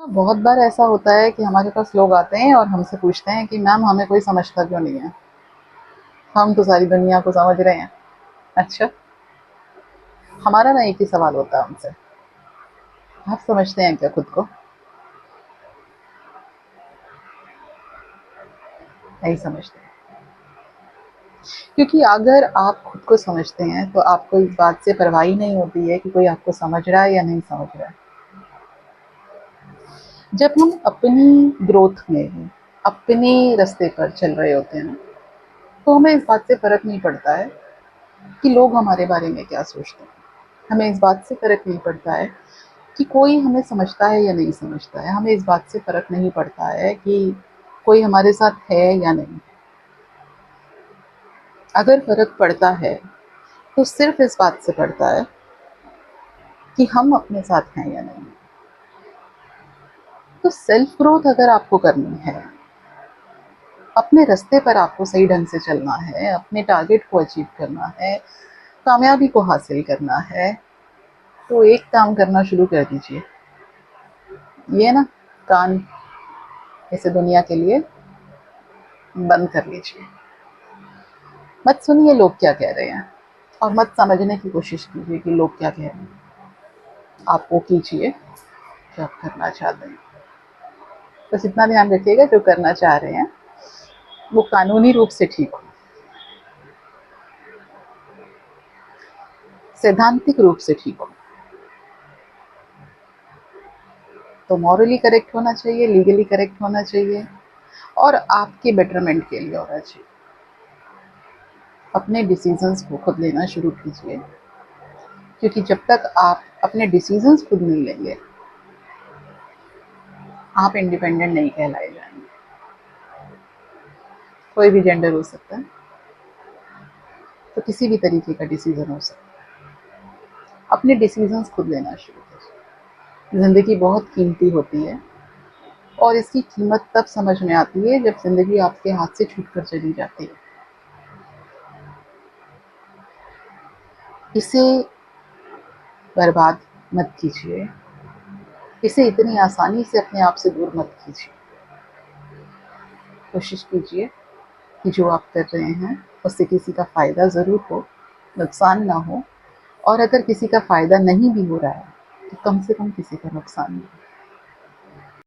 बहुत बार ऐसा होता है कि हमारे पास लोग आते हैं और हमसे पूछते हैं कि मैम हमें कोई समझता क्यों नहीं है, हम तो सारी दुनिया को समझ रहे हैं। अच्छा, हमारा ना एक ही सवाल होता है उनसे, आप समझते हैं क्या खुद को? नहीं समझते। क्योंकि अगर आप खुद को समझते हैं तो आपको इस बात से परवाह ही नहीं होती है कि कोई आपको समझ रहा है या नहीं समझ रहा है। जब हम अपनी ग्रोथ में अपने रास्ते पर चल रहे होते हैं ना, तो हमें इस बात से फर्क नहीं पड़ता है कि लोग हमारे बारे में क्या सोचते हैं। हमें इस बात से फर्क नहीं पड़ता है कि कोई हमें समझता है या नहीं समझता है। हमें इस बात से फर्क नहीं पड़ता है कि कोई हमारे साथ है या नहीं। अगर फर्क पड़ता है तो सिर्फ इस बात से पड़ता है कि हम अपने साथ हैं या नहीं। तो सेल्फ ग्रोथ अगर आपको करनी है, अपने रास्ते पर आपको सही ढंग से चलना है, अपने टारगेट को अचीव करना है, कामयाबी को हासिल करना है, तो एक काम करना शुरू कर दीजिए। ये ना, कान इसे दुनिया के लिए बंद कर लीजिए। मत सुनिए लोग क्या कह रहे हैं और मत समझने की कोशिश कीजिए कि लोग क्या कह रहे हैं। आप वो कीजिए जो आप करना चाहते हैं। बस इतना ध्यान रखिएगा, जो करना चाह रहे हैं वो कानूनी रूप से ठीक हो, सैद्धांतिक रूप से ठीक हो। तो मॉरली करेक्ट होना चाहिए, लीगली करेक्ट होना चाहिए और आपके बेटरमेंट के लिए होना चाहिए। अपने डिसीजंस को खुद लेना शुरू कीजिए, क्योंकि जब तक आप अपने डिसीजंस खुद नहीं लेंगे, आप इंडिपेंडेंट नहीं कहलाए जाएंगे। कोई भी जेंडर हो सकता है, तो किसी भी तरीके का डिसीजन हो सकता है। अपने डिसीजंस खुद लेना शुरू कीजिए। ज़िंदगी बहुत कीमती होती है और इसकी कीमत तब समझ में आती है जब ज़िंदगी आपके हाथ से छूट कर चली जाती है। इसे बर्बाद मत कीजिए, इसे इतनी आसानी से अपने आप से दूर मत कीजिए। कोशिश कीजिए कि जो आप कर रहे हैं उससे किसी का फ़ायदा ज़रूर हो, नुकसान ना हो। और अगर किसी का फ़ायदा नहीं भी हो रहा है तो कम से कम किसी का नुकसान नहीं हो।